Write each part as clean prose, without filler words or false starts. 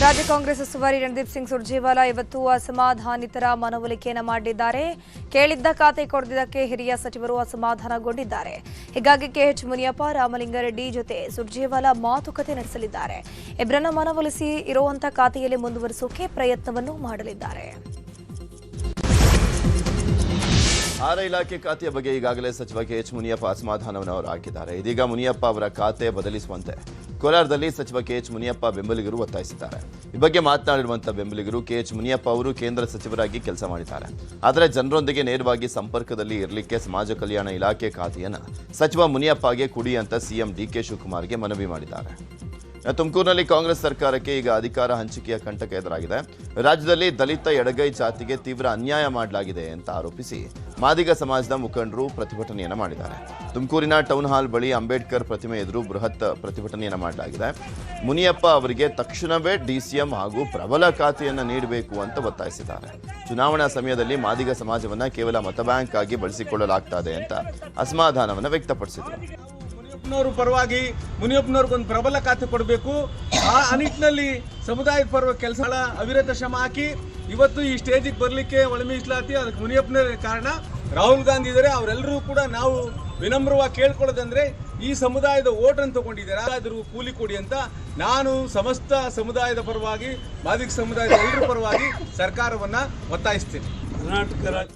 ರಾಜ್ಯ ಕಾಂಗ್ರೆಸ್ ಉಸ್ತುವಾರಿ ರಣದೀಪ್ ಸಿಂಗ್ ಸುರ್ಜೇವಾಲಾ ಇವತ್ತು ಅಸಮಾಧಾನಿತರ ಮನವೊಲಿಕೆಯನ್ನು ಮಾಡಿದ್ದಾರೆ. ಕೇಳಿದ್ದ ಖಾತೆ ಕೊಡದಿದ್ದಕ್ಕೆ ಹಿರಿಯ ಸಚಿವರು ಅಸಮಾಧಾನಗೊಂಡಿದ್ದಾರೆ. ಹೀಗಾಗಿ ಕೆಎಚ್ ಮುನಿಯಪ್ಪ, ರಾಮಲಿಂಗಾರೆಡ್ಡಿ ಜೊತೆ ಸುರ್ಜೇವಾಲಾ ಮಾತುಕತೆ ನಡೆಸಲಿದ್ದಾರೆ. ಇಬ್ಬರನ್ನ ಮನವೊಲಿಸಿ ಇರುವಂತಹ ಖಾತೆಯಲ್ಲಿ ಮುಂದುವರಿಸೋಕೆ ಪ್ರಯತ್ನವನ್ನು ಮಾಡಲಿದ್ದಾರೆ. ಆಹಾರ ಇಲಾಖೆ ಖಾತೆಯ ಬಗ್ಗೆ ಈಗಾಗಲೇ ಸಚಿವ ಕೆಎಚ್ ಮುನಿಯಪ್ಪ ಅಸಮಾಧಾನವನ್ನು ಹಾಕಿದ್ದಾರೆ. ಇದೀಗ ಮುನಿಯಪ್ಪ ಅವರ ಖಾತೆ ಬದಲಿಸುವಂತೆ ಕೋಲಾರದಲ್ಲಿ ಸಚಿವ ಕೆಎಚ್ ಮುನಿಯಪ್ಪ ಬೆಂಬಲಿಗರು ಒತ್ತಾಯಿಸಿದ್ದಾರೆ. ಈ ಬಗ್ಗೆ ಮಾತನಾಡಿರುವಂತಹ ಬೆಂಬಲಿಗರು ಕೆಎಚ್ ಮುನಿಯಪ್ಪ ಅವರು ಕೇಂದ್ರ ಸಚಿವರಾಗಿ ಕೆಲಸ ಮಾಡಿದ್ದಾರೆ. ಆದರೆ ಜನರೊಂದಿಗೆ ನೇರವಾಗಿ ಸಂಪರ್ಕದಲ್ಲಿ ಇರಲಿಕ್ಕೆ ಸಮಾಜ ಕಲ್ಯಾಣ ಇಲಾಖೆ ಖಾತೆಯನ್ನು ಸಚಿವ ಮುನಿಯಪ್ಪಗೆ ಕೊಡಿ ಅಂತ ಸಿಎಂ ಡಿಕೆ ಶಿವಕುಮಾರ್ಗೆ ಮನವಿ ಮಾಡಿದ್ದಾರೆ. ತುಮಕೂರಿನಲ್ಲಿ ಕಾಂಗ್ರೆಸ್ ಸರ್ಕಾರಕ್ಕೆ ಈಗ ಅಧಿಕಾರ ಹಂಚಿಕೆಯ ಕಂಟಕ ಎದುರಾಗಿದೆ. ರಾಜ್ಯದಲ್ಲಿ ದಲಿತ ಎಡಗೈ ಜಾತಿಗೆ ತೀವ್ರ ಅನ್ಯಾಯ ಮಾಡಲಾಗಿದೆ ಅಂತ ಆರೋಪಿಸಿ ಮಾದಿಗ ಸಮಾಜದ ಮುಖಂಡರು ಪ್ರತಿಭಟನೆಯನ್ನು ಮಾಡಿದ್ದಾರೆ. ತುಮಕೂರಿನ ಟೌನ್ ಹಾಲ್ ಬಳಿ ಅಂಬೇಡ್ಕರ್ ಪ್ರತಿಮೆ ಎದುರು ಬೃಹತ್ ಪ್ರತಿಭಟನೆಯನ್ನು ಮಾಡಲಾಗಿದೆ. ಮುನಿಯಪ್ಪ ಅವರಿಗೆ ತಕ್ಷಣವೇ ಡಿಸಿಎಂ ಹಾಗೂ ಪ್ರಬಲ ಖಾತೆಯನ್ನು ನೀಡಬೇಕು ಅಂತ ಒತ್ತಾಯಿಸಿದ್ದಾರೆ. ಚುನಾವಣಾ ಸಮಯದಲ್ಲಿ ಮಾದಿಗ ಸಮಾಜವನ್ನ ಕೇವಲ ಮತಬ್ಯಾಂಕ್ ಆಗಿ ಬಳಸಿಕೊಳ್ಳಲಾಗ್ತದೆ ಅಂತ ಅಸಮಾಧಾನವನ್ನು ವ್ಯಕ್ತಪಡಿಸಿದರು. ಪರವಾಗಿ ಮುನಿಯಪ್ಪನವ್ರಿಗೊಂದು ಪ್ರಬಲ ಖಾತೆ ಕೊಡಬೇಕು. ಆ ನಿಟ್ಟಿನಲ್ಲಿ ಸಮುದಾಯದ ಪರವಾಗಿ ಕೆಲಸಗಳ ಅವಿರತ ಶ್ರಮ ಹಾಕಿ ಇವತ್ತು ಈ ಸ್ಟೇಜಿಗೆ ಬರಲಿಕ್ಕೆ ಒಳ ಮೀಸಲಾತಿ ಅದಕ್ಕೆ ಮುನಿಯಪ್ಪನ ಕಾರಣ. ರಾಹುಲ್ ಗಾಂಧಿ ಇದ್ದಾರೆ, ಅವರೆಲ್ಲರೂ ಕೂಡ ನಾವು ವಿನಮ್ರವಾಗಿ ಕೇಳ್ಕೊಳ್ಳೋದಂದ್ರೆ ಈ ಸಮುದಾಯದ ಓಟನ್ನು ತಗೊಂಡಿದ್ದಾರೆ, ಆದರೂ ಕೂಲಿ ಕೊಡಿ ಅಂತ. ನಾನು ಸಮಸ್ತ ಸಮುದಾಯದ ಪರವಾಗಿ, ಮಾದಿಗ ಸಮುದಾಯದ ಎಲ್ಲರ ಪರವಾಗಿ ಸರ್ಕಾರವನ್ನ ಒತ್ತಾಯಿಸ್ತೇನೆ. ಕರ್ನಾಟಕ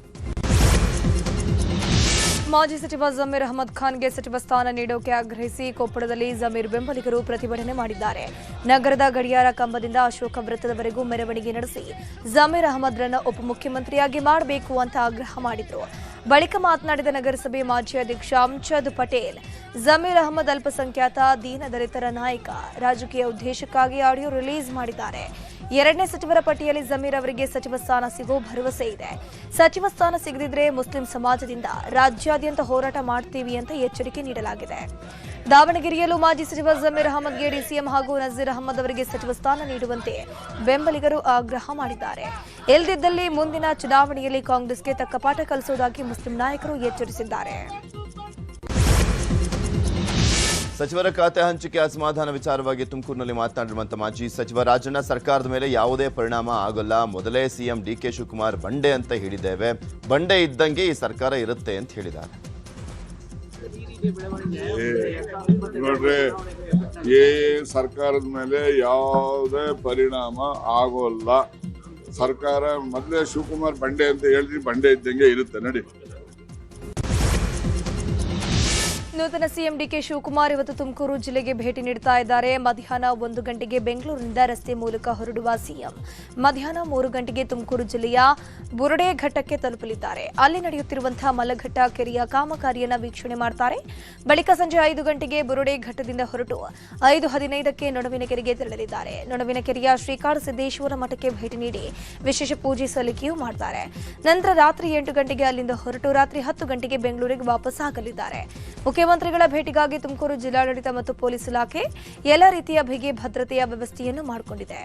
ಮಾಜಿ ಸಚಿವ ಜಮೀರ್ ಅಹಮದ್ ಖಾನ್ಗೆ ಸಚಿವ ಸ್ಥಾನ ನೀಡೋಕೆ ಆಗ್ರಹಿಸಿ ಕೊಪ್ಪಳದಲ್ಲಿ ಜಮೀರ್ ಬೆಂಬಲಿಗರು ಪ್ರತಿಭಟನೆ ಮಾಡಿದ್ದಾರೆ. ನಗರದ ಗಡಿಯಾರ ಕಂಬದಿಂದ ಅಶೋಕ ವೃತ್ತದವರೆಗೂ ಮೆರವಣಿಗೆ ನಡೆಸಿ ಜಮೀರ್ ಅಹಮದ್ರನ್ನು ಉಪಮುಖ್ಯಮಂತ್ರಿಯಾಗಿ ಮಾಡಬೇಕು ಅಂತ ಆಗ್ರಹ ಮಾಡಿದ್ರು. ಬಳಿಕ ಮಾತನಾಡಿದ ನಗರಸಭೆ ಮಾಜಿ ಅಧ್ಯಕ್ಷ ಅಮ್ಜದ್ ಪಟೇಲ್, ಜಮೀರ್ ಅಹಮದ್ ಅಲ್ಪಸಂಖ್ಯಾತ ದೀನದಲಿತರ ನಾಯಕ. ರಾಜಕೀಯ ಉದ್ದೇಶಕ್ಕಾಗಿ ಆಡಿಯೋ ರಿಲೀಸ್ ಮಾಡಿದ್ದಾರೆ. ಎರಡನೇ ಸಚಿವರ ಪಟ್ಟಿಯಲ್ಲಿ ಜಮೀರ್ ಅವರಿಗೆ ಸಚಿವ ಸ್ಥಾನ ಸಿಗೋ ಭರವಸೆ ಇದೆ. ಸಚಿವ ಸ್ಥಾನ ಸಿಗದಿದ್ರೆ ಮುಸ್ಲಿಂ ಸಮಾಜದಿಂದ ರಾಜ್ಯಾದ್ಯಂತ ಹೋರಾಟ ಮಾಡ್ತೀವಿ ಅಂತ ಎಚ್ಚರಿಕೆ ನೀಡಲಾಗಿದೆ. ದಾವಣಗೆರೆಯಲ್ಲೂ ಮಾಜಿ ಸಚಿವ ಜಮೀರ್ ಅಹಮದ್ಗೆ ಡಿಸಿಎಂ ಹಾಗೂ ನಜೀರ್ ಅಹಮದ್ ಅವರಿಗೆ ಸಚಿವ ಸ್ಥಾನ ನೀಡುವಂತೆ ಬೆಂಬಲಿಗರು ಆಗ್ರಹ ಮಾಡಿದ್ದಾರೆ. ಇಲ್ಲದಿದ್ದಲ್ಲಿ ಮುಂದಿನ ಚುನಾವಣೆಯಲ್ಲಿ ಕಾಂಗ್ರೆಸ್ಗೆ ತಕ್ಕ ಪಾಠ ಕಲಿಸುವುದಾಗಿ ಮುಸ್ಲಿಂ ನಾಯಕರು ಎಚ್ಚರಿಸಿದ್ದಾರೆ. ಸಚಿವರ ಖಾತೆ ಹಂಚಿಕೆ ಅಸಮಾಧಾನ ವಿಚಾರವಾಗಿ ತುಮಕೂರಿನಲ್ಲಿ ಮಾತನಾಡಿರುವಂತಹ ಮಾಜಿ ಸಚಿವ ರಾಜಣ್ಣ, ಸರ್ಕಾರದ ಮೇಲೆ ಯಾವುದೇ ಪರಿಣಾಮ ಆಗಲ್ಲ. ಮೊದಲೇ ಸಿಎಂ ಡಿಕೆ ಶಿವಕುಮಾರ್ ಬಂಡೆ ಅಂತ ಹೇಳಿದ್ದೇವೆ, ಬಂಡೆ ಇದ್ದಂಗೆ ಈ ಸರ್ಕಾರ ಇರುತ್ತೆ ಅಂತ ಹೇಳಿದ್ದಾರೆ. ನೋಡ್ರಿ, ಈ ಸರ್ಕಾರದ ಮೇಲೆ ಯಾವುದೇ ಪರಿಣಾಮ ಆಗೋಲ್ಲ. ಸರ್ಕಾರ ಮೊದಲೇ ಶಿವಕುಮಾರ್ ಬಂಡೆ ಅಂತ ಹೇಳಿದ್ರಿ, ಬಂಡೆ ಇದ್ದಂಗೆ ಇರುತ್ತೆ ನೋಡಿ. ನೂತನ ಸಿಎಂ ಡಿಕೆ ಶಿವಕುಮಾರ್ ಇವತ್ತು ತುಮಕೂರು ಜಿಲ್ಲೆಗೆ ಭೇಟಿ ನೀಡುತ್ತಾ ಇದ್ದಾರೆ. ಮಧ್ಯಾಹ್ನ 1 ಗಂಟೆಗೆ ಬೆಂಗಳೂರಿನಿಂದ ರಸ್ತೆ ಮೂಲಕ ಹೊರಡುವ ಸಿಎಂ ಮಧ್ಯಾಹ್ನ 3 ಗಂಟೆಗೆ ತುಮಕೂರು ಜಿಲ್ಲೆಯ ಬುರುಡೆ ಘಟ್ಟಕ್ಕೆ ತಲುಪಲಿದ್ದಾರೆ. ಅಲ್ಲಿ ನಡೆಯುತ್ತಿರುವಂತಹ ಮಲಘಟ್ಟ ಕೆರೆಯ ಕಾಮಗಾರಿಯನ್ನು ವೀಕ್ಷಣೆ ಮಾಡ್ತಾರೆ. ಬಳಿಕ ಸಂಜೆ 5 ಗಂಟೆಗೆ ಬುರುಡೆ ಘಟ್ಟದಿಂದ ಹೊರಟು 5:15ಕ್ಕೆ ನಡುವಿನ ಕೆರೆಗೆ ತೆರಳಲಿದ್ದಾರೆ. ನಡುವಿನ ಕೆರೆಯ ಶ್ರೀಕಾಡ ಸಿದ್ದೇಶ್ವರ ಮಠಕ್ಕೆ ಭೇಟಿ ನೀಡಿ ವಿಶೇಷ ಪೂಜೆ ಸಲ್ಲಿಕೆಯೂ ಮಾಡ್ತಾರೆ. ನಂತರ ರಾತ್ರಿ 8 ಗಂಟೆಗೆ ಅಲ್ಲಿಂದ ಹೊರಟು ರಾತ್ರಿ 10 ಗಂಟೆಗೆ ಬೆಂಗಳೂರಿಗೆ ವಾಪಸ್ ಆಗಲಿದ್ದಾರೆ. ಮುಖ್ಯಮಂತ್ರಿಗಳ ಭೇಟಿಗಾಗಿ ತುಮಕೂರು ಜಿಲ್ಲಾಡಳಿತ ಮತ್ತು ಪೊಲೀಸ್ ಇಲಾಖೆ ಎಲ್ಲ ರೀತಿಯ ಬಿಗಿ ಭದ್ರತೆಯ ವ್ಯವಸ್ಥೆಯನ್ನು ಮಾಡಿಕೊಂಡಿದೆ.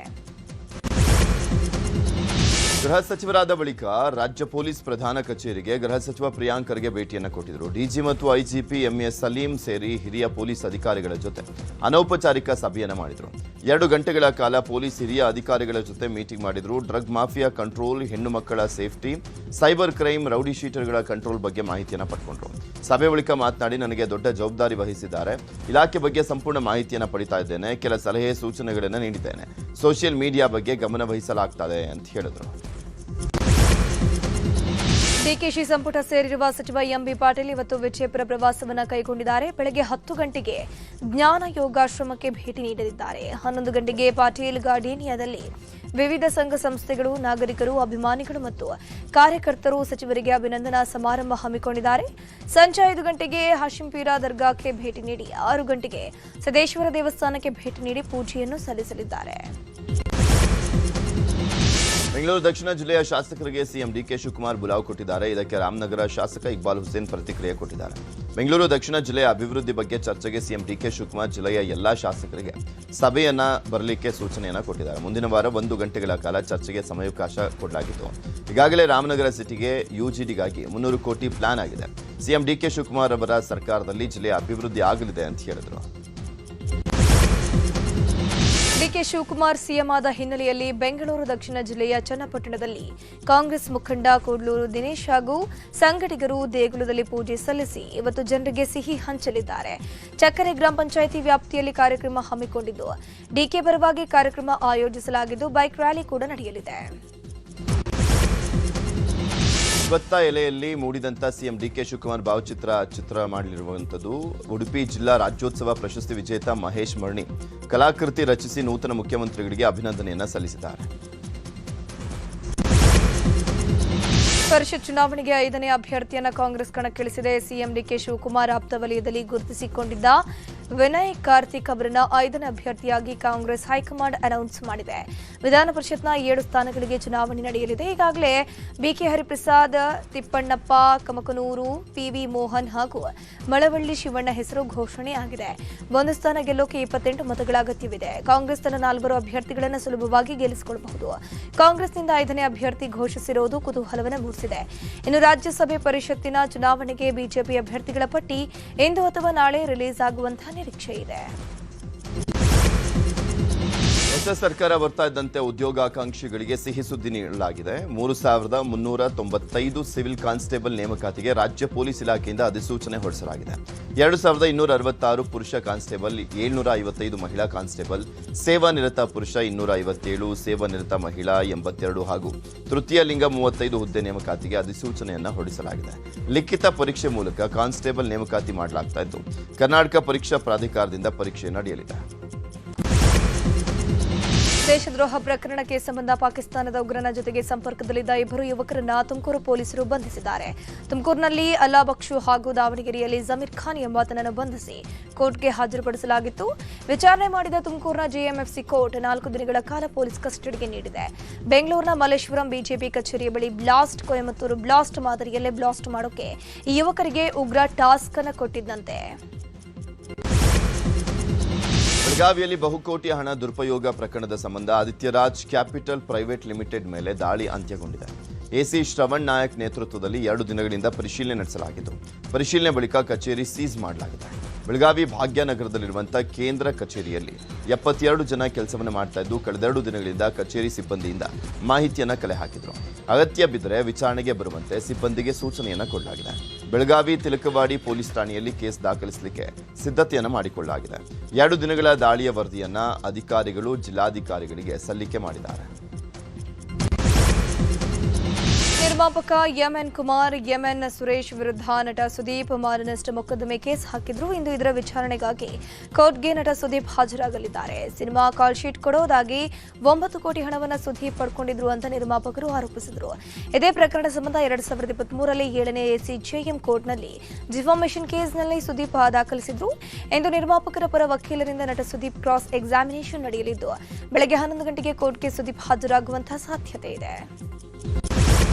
ಗೃಹ ಸಚಿವರಾದ ಬಳಿಕ ರಾಜ್ಯ ಪೊಲೀಸ್ ಪ್ರಧಾನ ಕಚೇರಿಗೆ ಗೃಹ ಸಚಿವ ಪ್ರಿಯಾಂಕ್ ಖರ್ಗೆ ಭೇಟಿಯನ್ನು ಕೊಟ್ಟಿದ್ದರು. ಡಿಜಿ ಮತ್ತು ಐಜಿಪಿ ಎಂಎಸ್ ಸಲೀಂ ಸೇರಿ ಹಿರಿಯ ಪೊಲೀಸ್ ಅಧಿಕಾರಿಗಳ ಜೊತೆ ಅನೌಪಚಾರಿಕ ಸಭೆಯನ್ನು ಮಾಡಿದರು. 2 ಗಂಟೆಗಳ ಕಾಲ ಪೊಲೀಸ್ ಹಿರಿಯ ಅಧಿಕಾರಿಗಳ ಜೊತೆ ಮೀಟಿಂಗ್ ಮಾಡಿದರು. ಡ್ರಗ್ ಮಾಫಿಯಾ ಕಂಟ್ರೋಲ್, ಹೆಣ್ಣು ಮಕ್ಕಳ ಸೇಫ್ಟಿ, ಸೈಬರ್ ಕ್ರೈಮ್, ರೌಡಿ ಶೀಟರ್ಗಳ ಕಂಟ್ರೋಲ್ ಬಗ್ಗೆ ಮಾಹಿತಿಯನ್ನು ಪಡ್ಕೊಂಡ್ರು. ಸಭೆ ಬಳಿಕ ಮಾತನಾಡಿ, ನನಗೆ ದೊಡ್ಡ ಜವಾಬ್ದಾರಿ ವಹಿಸಿದ್ದಾರೆ. ಇಲಾಖೆ ಬಗ್ಗೆ ಸಂಪೂರ್ಣ ಮಾಹಿತಿಯನ್ನು ಪಡಿತಾ ಇದ್ದೇನೆ. ಕೆಲ ಸಲಹೆ ಸೂಚನೆಗಳನ್ನು ನೀಡಿದ್ದೇನೆ. ಸೋಷಿಯಲ್ ಮೀಡಿಯಾ ಬಗ್ಗೆ ಗಮನ ವಹಿಸಲಾಗ್ತದೆ ಅಂತ ಹೇಳಿದರು. ಡಿಕೆಶಿ ಸಂಪುಟ ಸೇರಿರುವ ಸಚಿವ ಎಂಬಿ ಪಾಟೀಲ್ ಇವತ್ತು ವಿಜಯಪುರ ಪ್ರವಾಸವನ್ನು ಕೈಗೊಂಡಿದ್ದಾರೆ. ಬೆಳಗ್ಗೆ 10 ಗಂಟೆಗೆ ಜ್ಞಾನ ಯೋಗಾಶ್ರಮಕ್ಕೆ ಭೇಟಿ ನೀಡಲಿದ್ದಾರೆ. 11 ಗಂಟೆಗೆ ಪಾಟೀಲ್ ಗಾರ್ಡೇನಿಯಾದಲ್ಲಿ ವಿವಿಧ ಸಂಘ ಸಂಸ್ಥೆಗಳು, ನಾಗರಿಕರು, ಅಭಿಮಾನಿಗಳು ಮತ್ತು ಕಾರ್ಯಕರ್ತರು ಸಚಿವರಿಗೆ ಅಭಿನಂದನಾ ಸಮಾರಂಭ ಹಮ್ಮಿಕೊಂಡಿದ್ದಾರೆ. ಸಂಜೆ 5 ಗಂಟೆಗೆ ಹಾಶಿಂಪೀರ ದರ್ಗಾಕ್ಕೆ ಭೇಟಿ ನೀಡಿ 6 ಗಂಟೆಗೆ ಸಿದ್ದೇಶ್ವರ ದೇವಸ್ಥಾನಕ್ಕೆ ಭೇಟಿ ನೀಡಿ ಪೂಜೆಯನ್ನು ಸಲ್ಲಿಸಲಿದ್ದಾರೆ. ಬೆಂಗಳೂರು ದಕ್ಷಿಣ ಜಿಲ್ಲೆಯ ಶಾಸಕರಿಗೆ ಸಿಎಂ ಡಿಕೆ ಶಿವಕುಮಾರ್ ಬುಲಾವ್ ಕೊಟ್ಟಿದ್ದಾರೆ. ಇದಕ್ಕೆ ರಾಮನಗರ ಶಾಸಕ ಇಕ್ಬಾಲ್ ಹುಸೇನ್ ಪ್ರತಿಕ್ರಿಯೆ ಕೊಟ್ಟಿದ್ದಾರೆ. ಬೆಂಗಳೂರು ದಕ್ಷಿಣ ಜಿಲ್ಲೆಯ ಅಭಿವೃದ್ಧಿ ಬಗ್ಗೆ ಚರ್ಚೆಗೆ ಸಿಎಂ ಡಿಕೆ ಶಿವಕುಮಾರ್ ಜಿಲ್ಲೆಯ ಎಲ್ಲಾ ಶಾಸಕರಿಗೆ ಸಭೆಯನ್ನ ಬರಲಿಕ್ಕೆ ಸೂಚನೆಯನ್ನ ಕೊಟ್ಟಿದ್ದಾರೆ. ಮುಂದಿನ ವಾರ 1 ಗಂಟೆಗಳ ಕಾಲ ಚರ್ಚೆಗೆ ಸಮಯಾವಕಾಶ ಕೊಡಲಾಗಿತ್ತು. ಈಗಾಗಲೇ ರಾಮನಗರ ಸಿಟಿಗೆ ಯುಜಿಡಿಗಾಗಿ 300 ಕೋಟಿ ಪ್ಲಾನ್ ಆಗಿದೆ. ಸಿಎಂ ಡಿಕೆ ಶಿವಕುಮಾರ್ ಅವರ ಸರ್ಕಾರದಲ್ಲಿ ಜಿಲ್ಲೆಯ ಅಭಿವೃದ್ಧಿ ಆಗಲಿದೆ ಅಂತ ಹೇಳಿದರು. ಡಿಕೆ ಶಿವಕುಮಾರ್ ಸಿಎಂ ಆದ ಹಿನ್ನೆಲೆಯಲ್ಲಿ ಬೆಂಗಳೂರು ದಕ್ಷಿಣ ಜಿಲ್ಲೆಯ ಚನ್ನಪಟ್ಟಣದಲ್ಲಿ ಕಾಂಗ್ರೆಸ್ ಮುಖಂಡ ಕೋಡ್ಲೂರು ದಿನೇಶ್ ಹಾಗೂ ಸಂಘಟಿಗರು ದೇಗುಲದಲ್ಲಿ ಪೂಜೆ ಸಲ್ಲಿಸಿ ಇವತ್ತು ಜನರಿಗೆ ಸಿಹಿ ಹಂಚಲಿದ್ದಾರೆ. ಚಕ್ಕರೆ ಗ್ರಾಮ ಪಂಚಾಯಿತಿ ವ್ಯಾಪ್ತಿಯಲ್ಲಿ ಕಾರ್ಯಕ್ರಮ ಹಮ್ಮಿಕೊಂಡಿದ್ದು ಡಿಕೆ ಪರವಾಗಿ ಕಾರ್ಯಕ್ರಮ ಆಯೋಜಿಸಲಾಗಿದ್ದು ಬೈಕ್ ರ್ಯಾಲಿ ಕೂಡ ನಡೆಯಲಿದೆ. ಭತ್ತ ಎಲೆಯಲ್ಲಿ ಮೂಡಿದಂಥ ಸಿಎಂ ಡಿಕೆ ಶಿವಕುಮಾರ್ ಭಾವಚಿತ್ರ ಮಾಡಲಿರುವಂಥದ್ದು ಉಡುಪಿ ಜಿಲ್ಲಾ ರಾಜ್ಯೋತ್ಸವ ಪ್ರಶಸ್ತಿ ವಿಜೇತ ಮಹೇಶ್ ಮರ್ಣಿ ಕಲಾಕೃತಿ ರಚಿಸಿ ನೂತನ ಮುಖ್ಯಮಂತ್ರಿಗಳಿಗೆ ಅಭಿನಂದನೆಯನ್ನ ಸಲ್ಲಿಸಿದ್ದಾರೆ. ಪರಿಷತ್ ಚುನಾವಣೆಗೆ 5ನೇ ಅಭ್ಯರ್ಥಿಯನ್ನ ಕಾಂಗ್ರೆಸ್ ಕಣಕ್ಕಿಳಿಸಿದೆ. ಸಿಎಂ ಡಿಕೆ ಶಿವಕುಮಾರ್ ಆಪ್ತ ವಲಯದಲ್ಲಿ ಗುರುತಿಸಿಕೊಂಡಿದ್ದ ವಿನಯ್ ಕಾರ್ತಿಕ್ ಅವರನ್ನ 5ನೇ ಅಭ್ಯರ್ಥಿಯಾಗಿ ಕಾಂಗ್ರೆಸ್ ಹೈಕಮಾಂಡ್ ಅನೌನ್ಸ್ ಮಾಡಿದೆ. ವಿಧಾನ ಪರಿಷತ್ನ 7 ಸ್ಥಾನಗಳಿಗೆ ಚುನಾವಣೆ ನಡೆಯಲಿದೆ. ಈಗಾಗಲೇ ಬಿಕೆ ಹರಿಪ್ರಸಾದ್, ತಿಪ್ಪಣ್ಣಪ್ಪ, ಕಮಕನೂರು, ಪಿವಿ ಮೋಹನ್ ಹಾಗೂ ಮಳವಳ್ಳಿ ಶಿವಣ್ಣ ಹೆಸರು ಘೋಷಣೆಯಾಗಿದೆ. ಒಂದು ಸ್ಥಾನ ಗೆಲ್ಲೋಕೆ 28 ಮತಗಳ ಅಗತ್ಯವಿದೆ. ಕಾಂಗ್ರೆಸ್ ತನ್ನ 4 ಅಭ್ಯರ್ಥಿಗಳನ್ನು ಸುಲಭವಾಗಿ ಗೆಲ್ಲಿಸಿಕೊಳ್ಳಬಹುದು. ಕಾಂಗ್ರೆಸ್ನಿಂದ 5ನೇ ಅಭ್ಯರ್ಥಿ ಘೋಷಿಸಿರುವುದು ಕುತೂಹಲವನ್ನು ಮೂಡಿಸಿದೆ. ಇನ್ನು ರಾಜ್ಯಸಭೆ ಪರಿಷತ್ತಿನ ಚುನಾವಣೆಗೆ ಬಿಜೆಪಿ ಅಭ್ಯರ್ಥಿಗಳ ಪಟ್ಟಿ ಇಂದು ಅಥವಾ ನಾಳೆ ರಿಲೀಸ್ ಆಗುವಂತಹ ನಿರೀಕ್ಷೆ ಇದೆ. ಹೊಸ ಸರ್ಕಾರ ಬರ್ತಾ ಇದ್ದಂತೆ ಉದ್ಯೋಗಾಕಾಂಕ್ಷಿಗಳಿಗೆ ಸಿಹಿ ಸುದ್ದಿ ನೀಡಲಾಗಿದೆ. 3,395 ಸಿವಿಲ್ ಕಾನ್ಸ್ಟೇಬಲ್ ನೇಮಕಾತಿಗೆ ರಾಜ್ಯ ಪೊಲೀಸ್ ಇಲಾಖೆಯಿಂದ ಅಧಿಸೂಚನೆ ಹೊರಡಿಸಲಾಗಿದೆ. 2,266 ಪುರುಷ ಕಾನ್ಸ್ಟೇಬಲ್, 755 ಮಹಿಳಾ ಕಾನ್ಸ್ಟೇಬಲ್, ಸೇವಾ ನಿರತ ಪುರುಷ 257, ಸೇವಾ ನಿರತ ಮಹಿಳಾ 82 ಹಾಗೂ ತೃತೀಯ ಲಿಂಗ 35 ಹುದ್ದೆ ನೇಮಕಾತಿಗೆ ಅಧಿಸೂಚನೆಯನ್ನ ಹೊರಡಿಸಲಾಗಿದೆ. ಲಿಖಿತ ಪರೀಕ್ಷೆ ಮೂಲಕ ಕಾನ್ಸ್ಟೇಬಲ್ ನೇಮಕಾತಿ ಮಾಡಲಾಗ್ತಾ ಇದ್ದು ಕರ್ನಾಟಕ ಪರೀಕ್ಷಾ ಪ್ರಾಧಿಕಾರದಿಂದ ಪರೀಕ್ಷೆ ನಡೆಯಲಿದೆ. ದೇಶದ್ರೋಹ ಪ್ರಕರಣಕ್ಕೆ ಸಂಬಂಧ ಪಾಕಿಸ್ತಾನದ ಉಗ್ರನ ಜೊತೆಗೆ ಸಂಪರ್ಕದಲ್ಲಿದ್ದ 2 ಯುವಕರನ್ನ ತುಮಕೂರು ಪೊಲೀಸರು ಬಂಧಿಸಿದ್ದಾರೆ. ತುಮಕೂರಿನಲ್ಲಿ ಅಲ್ಲಾ ಬಕ್ಷು ಹಾಗೂ ದಾವಣಗೆರೆಯಲ್ಲಿ ಜಮೀರ್ ಖಾನ್ ಎಂಬಾತನನ್ನು ಬಂಧಿಸಿ ಕೋರ್ಟ್ಗೆ ಹಾಜರುಪಡಿಸಲಾಗಿತ್ತು. ವಿಚಾರಣೆ ಮಾಡಿದ ತುಮಕೂರಿನ ಜೆಎಂಎಫ್ಸಿ ಕೋರ್ಟ್ 4 ದಿನಗಳ ಕಾಲ ಪೊಲೀಸ್ ಕಸ್ಟಡಿಗೆ ನೀಡಿದೆ. ಬೆಂಗಳೂರಿನ ಮಲ್ಲೇಶ್ವರಂ ಬಿಜೆಪಿ ಕಚೇರಿಯ ಬಳಿ ಬ್ಲಾಸ್ಟ್, ಕೊಯಮತ್ತೂರು ಬ್ಲಾಸ್ಟ್ ಮಾದರಿಯಲ್ಲೇ ಬ್ಲಾಸ್ಟ್ ಮಾಡೋಕೆ ಈ ಯುವಕರಿಗೆ ಉಗ್ರ ಟಾಸ್ಕ್ ಅನ್ನು ಕೊಟ್ಟಿದ್ದಂತೆ. ಬೆಳಗಾವಿಯಲ್ಲಿ ಬಹುಕೋಟಿ ಹಣ ದುರುಪಯೋಗ ಪ್ರಕರಣದ ಸಂಬಂಧ ಆದಿತ್ಯರಾಜ್ ಕ್ಯಾಪಿಟಲ್ ಪ್ರೈವೇಟ್ ಲಿಮಿಟೆಡ್ ಮೇಲೆ ದಾಳಿ ಅಂತ್ಯಗೊಂಡಿದೆ. ಎಸಿ ಶ್ರವಣ್ ನಾಯಕ್ ನೇತೃತ್ವದಲ್ಲಿ 2 ದಿನಗಳಿಂದ ಪರಿಶೀಲನೆ ನಡೆಸಲಾಗಿತ್ತು. ಪರಿಶೀಲನೆ ಬಳಿಕ ಕಚೇರಿ ಸೀಸ್ ಮಾಡಲಾಗಿದೆ. ಬೆಳಗಾವಿ ಭಾಗ್ಯನಗರದಲ್ಲಿರುವಂತಹ ಕೇಂದ್ರ ಕಚೇರಿಯಲ್ಲಿ 72 ಜನ ಕೆಲಸವನ್ನು ಮಾಡ್ತಾ ಇದ್ದು ಕಳೆದ 2 ದಿನಗಳಿಂದ ಕಚೇರಿ ಸಿಬ್ಬಂದಿಯಿಂದ ಮಾಹಿತಿಯನ್ನ ಕಲೆ ಹಾಕಿದ್ರು. ಅಗತ್ಯ ಬಿದ್ದರೆ ವಿಚಾರಣೆಗೆ ಬರುವಂತೆ ಸಿಬ್ಬಂದಿಗೆ ಸೂಚನೆಯನ್ನ ಕೊಡಲಾಗಿದೆ. ಬೆಳಗಾವಿ ತಿಲಕವಾಡಿ ಪೊಲೀಸ್ ಠಾಣೆಯಲ್ಲಿ ಕೇಸ್ ದಾಖಲಿಸಲಿಕ್ಕೆ ಸಿದ್ಧತೆಯನ್ನು ಮಾಡಿಕೊಳ್ಳಲಾಗಿದೆ. 2 ದಿನಗಳ ದಾಳಿಯ ವರದಿಯನ್ನ ಅಧಿಕಾರಿಗಳು ಜಿಲ್ಲಾಧಿಕಾರಿಗಳಿಗೆ ಸಲ್ಲಿಕೆ ಮಾಡಿದ್ದಾರೆ. ನಿರ್ಮಾಪಕ ಎಂಎನ್ ಕುಮಾರ್, ಎಂಎನ್ ಸುರೇಶ್ ವಿರುದ್ಧ ನಟ ಸುದೀಪ್ ಮಾನನಷ್ಟ ಮೊಕದ್ದಮೆ ಕೇಸ್ ಹಾಕಿದ್ರು. ಇಂದು ಇದರ ವಿಚಾರಣೆಗಾಗಿ ಕೋರ್ಟ್ಗೆ ನಟ ಸುದೀಪ್ ಹಾಜರಾಗಲಿದ್ದಾರೆ. ಸಿನಿಮಾ ಕಾಲ್ ಶೀಟ್ ಕೊಡೋದಾಗಿ 9 ಕೋಟಿ ಹಣವನ್ನು ಸುದೀಪ್ ಪಡ್ಕೊಂಡಿದ್ರು ಅಂತ ನಿರ್ಮಾಪಕರು ಆರೋಪಿಸಿದರು. ಇದೇ ಪ್ರಕರಣ ಸಂಬಂಧ 2023ರಲ್ಲಿ 7ನೇ ಎಸಿಜೆಎಂ ಕೋರ್ಟ್ನಲ್ಲಿ ಡಿಫಾಮೇಷನ್ ಕೇಸ್ನಲ್ಲಿ ಸುದೀಪ್ ದಾಖಲಿಸಿದ್ರು. ಇಂದು ನಿರ್ಮಾಪಕರ ಪರ ವಕೀಲರಿಂದ ನಟ ಸುದೀಪ್ ಕ್ರಾಸ್ ಎಕ್ಸಾಮಿನೇಷನ್ ನಡೆಯಲಿದ್ದು ಬೆಳಗ್ಗೆ 11 ಗಂಟೆಗೆ ಕೋರ್ಟ್ಗೆ ಸುದೀಪ್ ಹಾಜರಾಗುವಂತಹ ಸಾಧ್ಯತೆ ಇದೆ.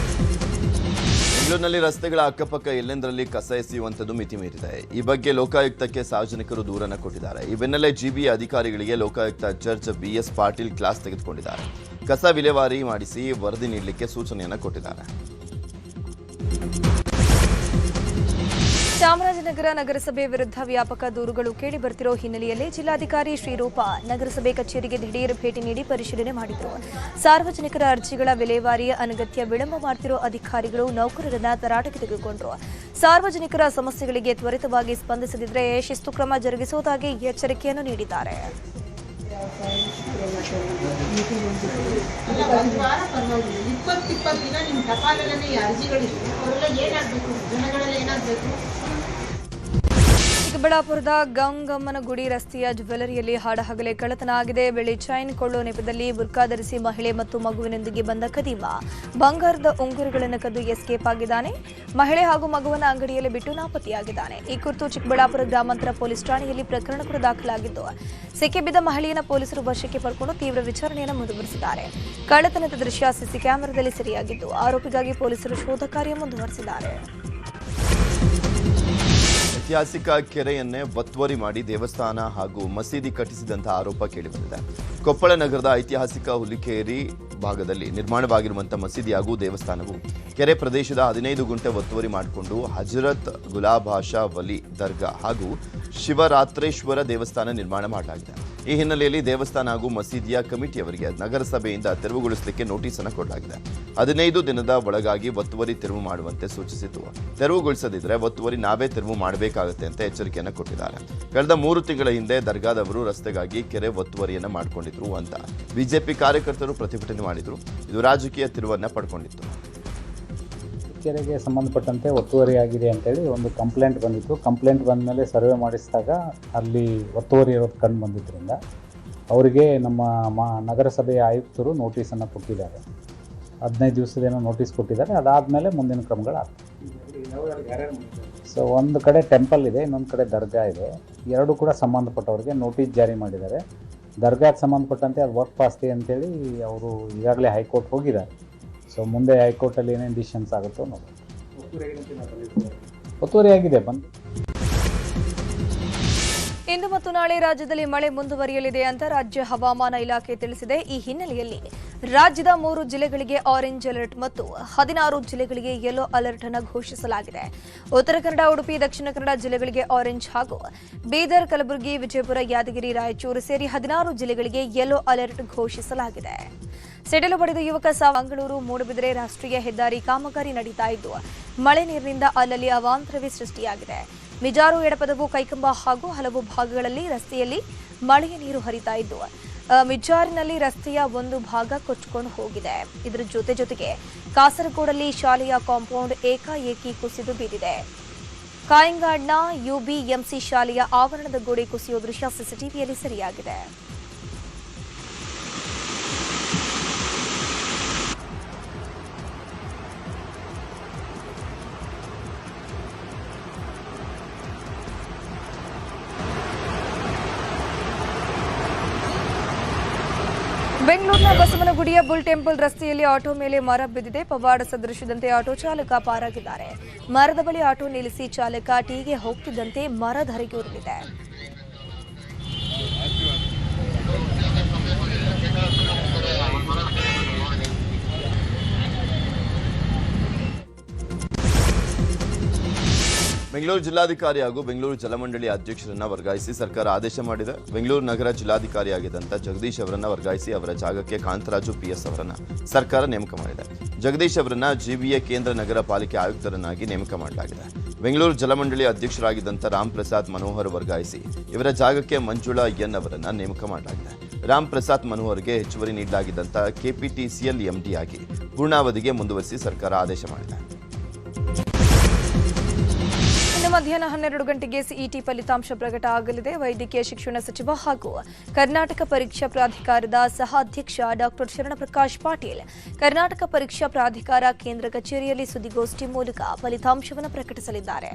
ಬೆಂಗಳೂರಿನಲ್ಲಿ ರಸ್ತೆಗಳ ಅಕ್ಕಪಕ್ಕ ಎಲ್ಲೆಂದರಲ್ಲಿ ಕಸ ಎಸೆಯುವಂಥದ್ದು ಮಿತಿ ಮೀರಿದೆ. ಈ ಬಗ್ಗೆ ಲೋಕಾಯುಕ್ತಕ್ಕೆ ಸಾರ್ವಜನಿಕರು ದೂರನ್ನು ಕೊಟ್ಟಿದ್ದಾರೆ. ಈ ಬೆನ್ನಲ್ಲೇ ಜಿಬಿಎ ಅಧಿಕಾರಿಗಳಿಗೆ Lokayukta judge BS Patil class ತೆಗೆದುಕೊಂಡಿದ್ದಾರೆ. ಕಸ ವಿಲೇವಾರಿ ಮಾಡಿಸಿ ವರದಿ ನೀಡಲಿಕ್ಕೆ ಸೂಚನೆಯನ್ನು ಕೊಟ್ಟಿದ್ದಾರೆ. ಚಾಮರಾಜನಗರ ನಗರಸಭೆ ವಿರುದ್ಧ ವ್ಯಾಪಕ ದೂರುಗಳು ಕೇಳಿ ಬರ್ತಿರೋ ಹಿನ್ನೆಲೆಯಲ್ಲಿ ಜಿಲ್ಲಾಧಿಕಾರಿ ಶ್ರೀರೂಪ ನಗರಸಭೆ ಕಚೇರಿಗೆ ದಿಢೀರ್ ಭೇಟಿ ನೀಡಿ ಪರಿಶೀಲನೆ ಮಾಡಿದರು. ಸಾರ್ವಜನಿಕರ ಅರ್ಜಿಗಳ ವಿಲೇವಾರಿ ಅನಗತ್ಯ ವಿಳಂಬ ಮಾಡ್ತಿರೋ ಅಧಿಕಾರಿಗಳು ನೌಕರರನ್ನ ತರಾಟೆಗೆ ತೆಗೆದುಕೊಂಡರು. ಸಾರ್ವಜನಿಕರ ಸಮಸ್ಯೆಗಳಿಗೆ ತ್ವರಿತವಾಗಿ ಸ್ಪಂದಿಸದಿದ್ದರೆ ಶಿಸ್ತು ಕ್ರಮ ಜರುಗಿಸುವುದಾಗಿ ಎಚ್ಚರಿಕೆಯನ್ನು ನೀಡಿದ್ದಾರೆ. ಚಿಕ್ಕಬಳ್ಳಾಪುರದ ಗಂಗಮ್ಮನಗುಡಿ ರಸ್ತೆಯ ಜ್ಯುವೆಲರಿಯಲ್ಲಿ ಹಾಡಹಗಲೇ ಕಳ್ಳತನ ಆಗಿದೆ. ಬೆಳ್ಳಿ ಚೈನ್ ಕೊಳ್ಳೋ ನೆಪದಲ್ಲಿ ಬುರ್ಕಾ ಧರಿಸಿ ಮಹಿಳೆ ಮತ್ತು ಮಗುವಿನೊಂದಿಗೆ ಬಂದ ಕದೀಮ ಬಂಗಾರದ ಉಂಗುರಗಳನ್ನು ಕದ್ದು ಎಸ್ಕೇಪ್ ಆಗಿದ್ದಾನೆ. ಮಹಿಳೆ ಹಾಗೂ ಮಗುವನ್ನ ಅಂಗಡಿಯಲ್ಲಿ ಬಿಟ್ಟು ನಾಪತ್ತೆಯಾಗಿದ್ದಾನೆ. ಈ ಕುರಿತು ಚಿಕ್ಕಬಳ್ಳಾಪುರ ಗ್ರಾಮಾಂತರ ಪೊಲೀಸ್ ಠಾಣೆಯಲ್ಲಿ ಪ್ರಕರಣ ಕೂಡ ದಾಖಲಾಗಿದ್ದು ಸಿಕ್ಕಿಬಿದ್ದ ಮಹಿಳೆಯನ್ನ ಪೊಲೀಸರು ವಶಕ್ಕೆ ಪಡ್ಕೊಂಡು ತೀವ್ರ ವಿಚಾರಣೆಯನ್ನು ಮುಂದುವರೆಸಿದ್ದಾರೆ. ಕಳ್ಳತನದ ದೃಶ್ಯ ಸಿಸಿ ಕ್ಯಾಮೆರಾದಲ್ಲಿ ಸೆರೆಯಾಗಿದ್ದು ಆರೋಪಿಗಾಗಿ ಪೊಲೀಸರು ಶೋಧ ಕಾರ್ಯ ಮುಂದುವರೆಸಿದ್ದಾರೆ. ಐತಿಹಾಸಿಕ ಕೆರೆಯನ್ನೇ ಒತ್ತುವರಿ ಮಾಡಿ ದೇವಸ್ಥಾನ ಹಾಗೂ ಮಸೀದಿ ಕಟ್ಟಿಸಿದಂತಹ ಆರೋಪ ಕೇಳಿಬಂದಿದೆ. ಕೊಪ್ಪಳ ನಗರದ ಐತಿಹಾಸಿಕ ಹುಲಿಕೇರಿ ಭಾಗದಲ್ಲಿ ನಿರ್ಮಾಣವಾಗಿರುವಂತಹ ಮಸೀದಿ ಹಾಗೂ ದೇವಸ್ಥಾನವು ಕೆರೆ ಪ್ರದೇಶದ 15 ಗುಂಟೆ ಒತ್ತುವರಿ ಮಾಡಿಕೊಂಡು ಹಜರತ್ ಗುಲಾಬಾಷಾ ವಲಿ ದರ್ಗಾ ಹಾಗೂ ಶಿವರಾತ್ರೇಶ್ವರ ದೇವಸ್ಥಾನ ನಿರ್ಮಾಣ ಮಾಡಲಾಗಿದೆ. ಈ ಹಿನ್ನೆಲೆಯಲ್ಲಿ ದೇವಸ್ಥಾನ ಹಾಗೂ ಮಸೀದಿಯ ಕಮಿಟಿಯವರಿಗೆ ನಗರಸಭೆಯಿಂದ ತೆರವುಗೊಳಿಸಲಿಕ್ಕೆ ನೋಟಿಸ್ ಅನ್ನು ಕೊಡಲಾಗಿದೆ. 15 ದಿನದ ಒಳಗಾಗಿ ಒತ್ತುವರಿ ತೆರವು ಮಾಡುವಂತೆ ಸೂಚಿಸಿದ್ದು, ತೆರವುಗೊಳಿಸದಿದ್ದರೆ ಒತ್ತುವರಿ ನಾವೇ ತೆರವು ಮಾಡಬೇಕಾಗುತ್ತೆ ಅಂತ ಎಚ್ಚರಿಕೆಯನ್ನು ಕೊಟ್ಟಿದ್ದಾರೆ. ಕಳೆದ 3 ತಿಂಗಳ ಹಿಂದೆ ದರ್ಗಾದವರು ರಸ್ತೆಗಾಗಿ ಕೆರೆ ಒತ್ತುವರಿಯನ್ನು ಮಾಡಿಕೊಂಡಿದ್ರು ಅಂತ ಬಿಜೆಪಿ ಕಾರ್ಯಕರ್ತರು ಪ್ರತಿಭಟನೆ ಮಾಡಿದ್ರು. ಇದು ರಾಜಕೀಯ ತಿರುವನ್ನ ಪಡ್ಕೊಂಡಿತ್ತು. ಕೆರೆಗೆ ಸಂಬಂಧಪಟ್ಟಂತೆ ಒತ್ತುವರಿ ಆಗಿದೆ ಅಂತೇಳಿ ಒಂದು ಕಂಪ್ಲೇಂಟ್ ಬಂದಿತ್ತು. ಕಂಪ್ಲೇಂಟ್ ಬಂದ ಮೇಲೆ ಸರ್ವೆ ಮಾಡಿಸಿದಾಗ ಅಲ್ಲಿ ಒತ್ತುವರಿ ಇರೋದು ಕಂಡು ಬಂದಿದ್ದರಿಂದ ಅವರಿಗೆ ನಮ್ಮ ನಗರಸಭೆಯ ಆಯುಕ್ತರು ನೋಟಿಸನ್ನು ಕೊಟ್ಟಿದ್ದಾರೆ. 15 ದಿವಸದೇನೋ ನೋಟಿಸ್ ಕೊಟ್ಟಿದ್ದಾರೆ. ಅದಾದಮೇಲೆ ಮುಂದಿನ ಕ್ರಮಗಳಾಗ್ತವೆ. ಸೊ ಒಂದು ಕಡೆ ಟೆಂಪಲ್ ಇದೆ, ಇನ್ನೊಂದು ಕಡೆ ದರ್ಗಾ ಇದೆ. ಎರಡೂ ಕೂಡ ಸಂಬಂಧಪಟ್ಟವ್ರಿಗೆ ನೋಟಿಸ್ ಜಾರಿ ಮಾಡಿದ್ದಾರೆ. ದರ್ಗಾಕ್ಕೆ ಸಂಬಂಧಪಟ್ಟಂತೆ ಅದು ವರ್ಕ್ ಪಾಸ್ತಿ ಅಂತೇಳಿ ಅವರು ಈಗಾಗಲೇ ಹೈಕೋರ್ಟ್ ಹೋಗಿದ್ದಾರೆ. ಸೊ ಮುಂದೆ ಹೈಕೋರ್ಟಲ್ಲಿ ಏನೇನು ಡಿಸಿಷನ್ಸ್ ಆಗುತ್ತೋ ನೋಡಿ. ಒತ್ತುವರಿ ಆಗಿದೆ ಬಂದು. ಇಂದು ಮತ್ತು ನಾಳೆ ರಾಜ್ಯದಲ್ಲಿ ಮಳೆ ಮುಂದುವರಿಯಲಿದೆ ಅಂತ ರಾಜ್ಯ ಹವಾಮಾನ ಇಲಾಖೆ ತಿಳಿಸಿದೆ. ಈ ಹಿನ್ನೆಲೆಯಲ್ಲಿ ರಾಜ್ಯದ 3 ಜಿಲ್ಲೆಗಳಿಗೆ ಆರೆಂಜ್ ಅಲರ್ಟ್ ಮತ್ತು 16 ಜಿಲ್ಲೆಗಳಿಗೆ ಯೆಲ್ಲೋ ಅಲರ್ಟ್ ಅನ್ನು ಘೋಷಿಸಲಾಗಿದೆ. ಉತ್ತರ ಕನ್ನಡ, ಉಡುಪಿ, ದಕ್ಷಿಣ ಕನ್ನಡ ಜಿಲ್ಲೆಗಳಿಗೆ ಆರೆಂಜ್ ಹಾಗೂ ಬೀದರ್, ಕಲಬುರಗಿ, ವಿಜಯಪುರ, ಯಾದಗಿರಿ, ರಾಯಚೂರು ಸೇರಿ 16 ಜಿಲ್ಲೆಗಳಿಗೆ ಯೆಲ್ಲೋ ಅಲರ್ಟ್ ಘೋಷಿಸಲಾಗಿದೆ. ಸಿಡಿಲು ಬಡಿದ ಯುವಕ ಮಂಗಳೂರು ಮೂಡುಬಿದಿರೆ ರಾಷ್ಟ್ರೀಯ ಹೆದ್ದಾರಿ ಕಾಮಗಾರಿ ನಡೀತಾ ಇದ್ದು ಮಳೆ ನೀರಿನಿಂದ ಅಲ್ಲಲ್ಲಿ ಅವಾಂತರವೇ ಸೃಷ್ಟಿಯಾಗಿದೆ. ಮಿಜಾರು ಎಡಪದವು ಕೈಕಂಬ ಹಾಗೂ ಹಲವು ಭಾಗಗಳಲ್ಲಿ ರಸ್ತೆಯಲ್ಲಿ ಮಳೆಯ ನೀರು ಹರಿತಾ ಇದ್ದು ಮಿಜಾರಿನಲ್ಲಿ ರಸ್ತೆಯ ಒಂದು ಭಾಗ ಕೊಚ್ಚಿಕೊಂಡು ಹೋಗಿದೆ. ಇದರ ಜೊತೆಗೆ ಕಾಸರಗೋಡಲ್ಲಿ ಶಾಲೆಯ ಕಾಂಪೌಂಡ್ ಏಕಾಏಕಿ ಕುಸಿದು ಬಿದ್ದಿದೆ. ಕಾಯಿಂಗಾಡ್ನ ಯುಬಿಎಂಸಿ ಶಾಲೆಯ ಆವರಣದ ಗೋಡೆ ಕುಸಿಯುವ ದೃಶ್ಯ ಸಿಸಿಟಿವಿಯಲ್ಲಿ ಸೆರೆಯಾಗಿದೆ. ಬೆಂಗಳೂರಿನ ಬಸವನಗುಡಿಯ ಬುಲ್ ಟೆಂಪಲ್ ರಸ್ತೆಯಲ್ಲಿ ಆಟೋ ಮೇಲೆ ಮರ ಬಿದ್ದಿದೆ. ಪವಾಡ ಸದೃಶದಂತೆ ಆಟೋ ಚಾಲಕ ಪಾರಾಗಿದ್ದಾರೆ. ಮರದ ಬಳಿ ಆಟೋ ನಿಲ್ಲಿಸಿ ಚಾಲಕ ಟೀಗೆ ಹೋಗ್ತಿದ್ದಂತೆ ಮರ ಧರೆಗೆ ಉರುಳಿದೆ. ಬೆಂಗಳೂರು ಜಿಲ್ಲಾಧಿಕಾರಿ ಹಾಗೂ ಬೆಂಗಳೂರು ಜಲಮಂಡಳಿ ಅಧ್ಯಕ್ಷರನ್ನ ವರ್ಗಾಯಿಸಿ ಸರ್ಕಾರ ಆದೇಶ ಮಾಡಿದೆ. ಬೆಂಗಳೂರು ನಗರ ಜಿಲ್ಲಾಧಿಕಾರಿಯಾಗಿದ್ದಂಥ ಜಗದೀಶ್ ಅವರನ್ನ ವರ್ಗಾಯಿಸಿ ಅವರ ಜಾಗಕ್ಕೆ ಕಾಂತರಾಜು PS ಅವರನ್ನ ಸರ್ಕಾರ ನೇಮಕ ಮಾಡಿದೆ. ಜಗದೀಶ್ ಅವರನ್ನ GBA ಕೇಂದ್ರ ನಗರ ಪಾಲಿಕೆ ಆಯುಕ್ತರನ್ನಾಗಿ ನೇಮಕ ಮಾಡಲಾಗಿದೆ. ಬೆಂಗಳೂರು ಜಲಮಂಡಳಿ ಅಧ್ಯಕ್ಷರಾಗಿದ್ದಂಥ ರಾಮ್ ಪ್ರಸಾದ್ ಮನೋಹರ್ ವರ್ಗಾಯಿಸಿ ಇವರ ಜಾಗಕ್ಕೆ ಮಂಜುಳಾ ಎನ್ ಅವರನ್ನ ನೇಮಕ ಮಾಡಲಾಗಿದೆ. ರಾಮ್ ಪ್ರಸಾದ್ ಮನೋಹರ್ಗೆ ಹೆಚ್ಚುವರಿ ನೀಡಲಾಗಿದ್ದಂಥ KPTCL MD ಆಗಿ ಪೂರ್ಣಾವಧಿಗೆ ಮುಂದುವರಿಸಿ ಸರ್ಕಾರ ಆದೇಶ ಮಾಡಿದೆ. ಮಧ್ಯಾಹ್ನ 12 ಗಂಟೆಗೆ ಸಿಇಟಿ ಫಲಿತಾಂಶ ಪ್ರಕಟ ಆಗಲಿದೆ. ವೈದ್ಯಕೀಯ ಶಿಕ್ಷಣ ಸಚಿವ ಹಾಗೂ ಕರ್ನಾಟಕ ಪರೀಕ್ಷಾ ಪ್ರಾಧಿಕಾರದ ಸಹ ಅಧ್ಯಕ್ಷ ಡಾಕ್ಟರ್ ಶರಣಪ್ರಕಾಶ್ ಪಾಟೀಲ್ ಕರ್ನಾಟಕ ಪರೀಕ್ಷಾ ಪ್ರಾಧಿಕಾರ ಕೇಂದ್ರ ಕಚೇರಿಯಲ್ಲಿ ಸುದ್ದಿಗೋಷ್ಠಿ ಮೂಲಕ ಫಲಿತಾಂಶವನ್ನು ಪ್ರಕಟಿಸಲಿದ್ದಾರೆ.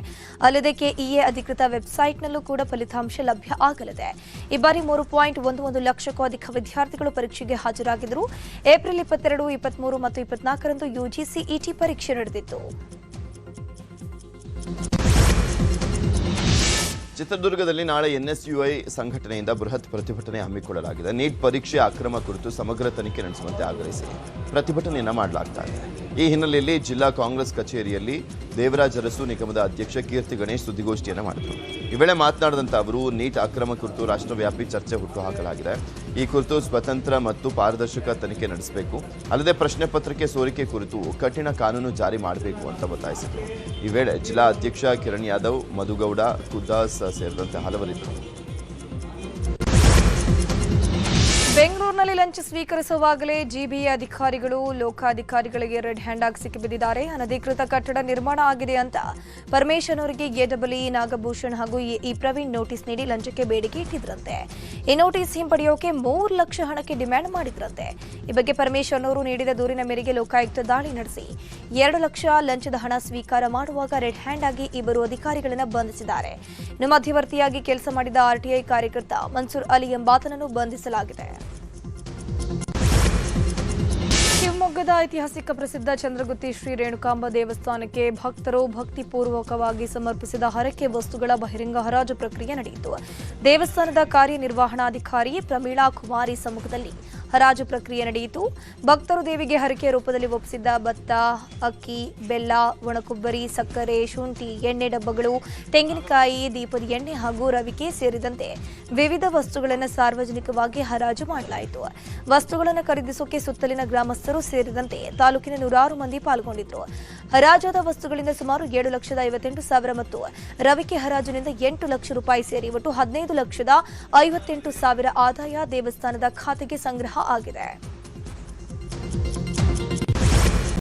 ಅಲ್ಲದೆ KEA ಅಧಿಕೃತ ವೆಬ್ಸೈಟ್ನಲ್ಲೂ ಕೂಡ ಫಲಿತಾಂಶ ಲಭ್ಯ ಆಗಲಿದೆ. ಈ ಬಾರಿ 3.11 ಲಕ್ಷಕ್ಕೂ ಅಧಿಕ ವಿದ್ಯಾರ್ಥಿಗಳು ಪರೀಕ್ಷೆಗೆ ಹಾಜರಾಗಿದ್ದರು. ಏಪ್ರಿಲ್ 22, 23 ಮತ್ತು 24ರಂದು UGC ET ಪರೀಕ್ಷೆ ನಡೆದಿತ್ತು. ಚಿತ್ರದುರ್ಗದಲ್ಲಿ ನಾಳೆ NSUI ಸಂಘಟನೆಯಿಂದ ಬೃಹತ್ ಪ್ರತಿಭಟನೆ ಹಮ್ಮಿಕೊಳ್ಳಲಾಗಿದೆ. ನೀಟ್ ಪರೀಕ್ಷೆ ಅಕ್ರಮ ಕುರಿತು ಸಮಗ್ರ ತನಿಖೆ ನಡೆಸುವಂತೆ ಆಗ್ರಹಿಸಿ ಪ್ರತಿಭಟನೆಯನ್ನ ಮಾಡಲಾಗ್ತಾ ಇದೆ. ಈ ಹಿನ್ನೆಲೆಯಲ್ಲಿ ಜಿಲ್ಲಾ ಕಾಂಗ್ರೆಸ್ ಕಚೇರಿಯಲ್ಲಿ ದೇವರಾಜ ಅರಸು ನಿಗಮದ ಅಧ್ಯಕ್ಷ ಕೀರ್ತಿ ಗಣೇಶ್ ಸುದ್ದಿಗೋಷ್ಠಿಯನ್ನು ಮಾಡಿದರು. ಈ ವೇಳೆ ಮಾತನಾಡಿದಂಥ ಅವರು ನೀಟ್ ಅಕ್ರಮ ಕುರಿತು ರಾಷ್ಟ್ರವ್ಯಾಪಿ ಚರ್ಚೆ ಹುಟ್ಟುಹಾಕಲಾಗಿದೆ. ಈ ಕುರಿತು ಸ್ವತಂತ್ರ ಮತ್ತು ಪಾರದರ್ಶಕ ತನಿಖೆ ನಡೆಸಬೇಕು. ಅಲ್ಲದೆ ಪ್ರಶ್ನೆ ಪತ್ರಿಕೆ ಸೋರಿಕೆ ಕುರಿತು ಕಠಿಣ ಕಾನೂನು ಜಾರಿ ಮಾಡಬೇಕು ಅಂತ ಒತ್ತಾಯಿಸಿದರು. ಈ ವೇಳೆ ಜಿಲ್ಲಾ ಅಧ್ಯಕ್ಷ ಕಿರಣ್ ಯಾದವ್, ಮಧುಗೌಡ, ಖುದ್ದಾಸ್ ಸೇರಿದಂತೆ ಹಲವರಿದ್ದರು. ಬೆಂಗಳೂರಿನಲ್ಲಿ ಲಂಚ್ ಸ್ವೀಕರಿಸುವಾಗಲೇ GBA ಅಧಿಕಾರಿಗಳು ಲೋಕಾಧಿಕಾರಿಗಳಿಗೆ ರೆಡ್ ಹ್ಯಾಂಡ್ ಆಗಿ ಸಿಕ್ಕಿಬಿದ್ದಿದ್ದಾರೆ. ಅನಧಿಕೃತ ಕಟ್ಟಡ ನಿರ್ಮಾಣ ಆಗಿದೆ ಅಂತ ಪರಮೇಶನ್ ಅವರಿಗೆ AEE ನಾಗಭೂಷಣ್ ಹಾಗೂ AE ಪ್ರವೀಣ್ ನೋಟಿಸ್ ನೀಡಿ ಲಂಚಕ್ಕೆ ಬೇಡಿಕೆ ಇಟ್ಟಿದ್ರಂತೆ. ಈ ನೋಟಿಸ್ ಹಿಂಪಡೆಯೋಕೆ 3 ಲಕ್ಷ ಹಣಕ್ಕೆ ಡಿಮ್ಯಾಂಡ್ ಮಾಡಿದ್ರಂತೆ. ಈ ಬಗ್ಗೆ ಪರಮೇಶನ್ ಅವರು ನೀಡಿದ ದೂರಿನ ಮೇರೆಗೆ ಲೋಕಾಯುಕ್ತ ದಾಳಿ ನಡೆಸಿ 2 ಲಕ್ಷ ಲಂಚದ ಹಣ ಸ್ವೀಕಾರ ಮಾಡುವಾಗ ರೆಡ್ ಹ್ಯಾಂಡ್ ಆಗಿ ಇಬ್ಬರು ಅಧಿಕಾರಿಗಳನ್ನು ಬಂಧಿಸಿದ್ದಾರೆ. ಇನ್ನು ಮಧ್ಯವರ್ತಿಯಾಗಿ ಕೆಲಸ ಮಾಡಿದ RTI ಕಾರ್ಯಕರ್ತ ಮನ್ಸೂರ್ ಅಲಿ ಎಂಬಾತನನ್ನು ಬಂಧಿಸಲಾಗಿದೆ. ಶಿವಮೊಗ್ಗದ ಐತಿಹಾಸಿಕ ಪ್ರಸಿದ್ಧ ಚಂದ್ರಗುತ್ತಿ ಶ್ರೀ ರೇಣುಕಾಂಬ ದೇವಸ್ಥಾನಕ್ಕೆ ಭಕ್ತರು ಭಕ್ತಿಪೂರ್ವಕವಾಗಿ ಸಮರ್ಪಿಸಿದ ಹರಕೆ ವಸ್ತುಗಳ ಬಹಿರಂಗ ಹರಾಜು ಪ್ರಕ್ರಿಯೆ ನಡೆಯಿತು. ದೇವಸ್ಥಾನದ ಕಾರ್ಯನಿರ್ವಹಣಾಧಿಕಾರಿ ಪ್ರಮೀಳಾ ಕುಮಾರಿ ಸಮ್ಮುಖದಲ್ಲಿ ಹರಾಜು ಪ್ರಕ್ರಿಯೆ ನಡೆಯಿತು. ಭಕ್ತರು ದೇವಿಗೆ ಹರಕೆಯ ರೂಪದಲ್ಲಿ ಒಪ್ಪಿಸಿದ್ದ ಭತ್ತ, ಅಕ್ಕಿ, ಬೆಲ್ಲ, ಒಣಕೊಬ್ಬರಿ, ಸಕ್ಕರೆ, ಶುಂಠಿ, ಎಣ್ಣೆ ಡಬ್ಬಗಳು, ತೆಂಗಿನಕಾಯಿ, ದೀಪದ ಎಣ್ಣೆ ಹಾಗೂ ರವಿಕೆ ಸೇರಿದಂತೆ ವಿವಿಧ ವಸ್ತುಗಳನ್ನು ಸಾರ್ವಜನಿಕವಾಗಿ ಹರಾಜು ಮಾಡಲಾಯಿತು. ವಸ್ತುಗಳನ್ನು ಖರೀದಿಸೋಕೆ ಸುತ್ತಲಿನ ಗ್ರಾಮಸ್ಥರು ಸೇರಿದಂತೆ ತಾಲೂಕಿನ ನೂರಾರು ಮಂದಿ ಪಾಲ್ಗೊಂಡಿದ್ರು. ಹರಾಜಾದ ವಸ್ತುಗಳಿಂದ ಸುಮಾರು 7,58,000 ಮತ್ತು ರವಿಕೆ ಹರಾಜಿನಿಂದ 8 ಲಕ್ಷ ರೂಪಾಯಿ ಸೇರಿ ಒಟ್ಟು 15,58,000 ಆದಾಯ ದೇವಸ್ಥಾನದ ಖಾತೆಗೆ ಸಂಗ್ರಹ ಆಗಿದೆ.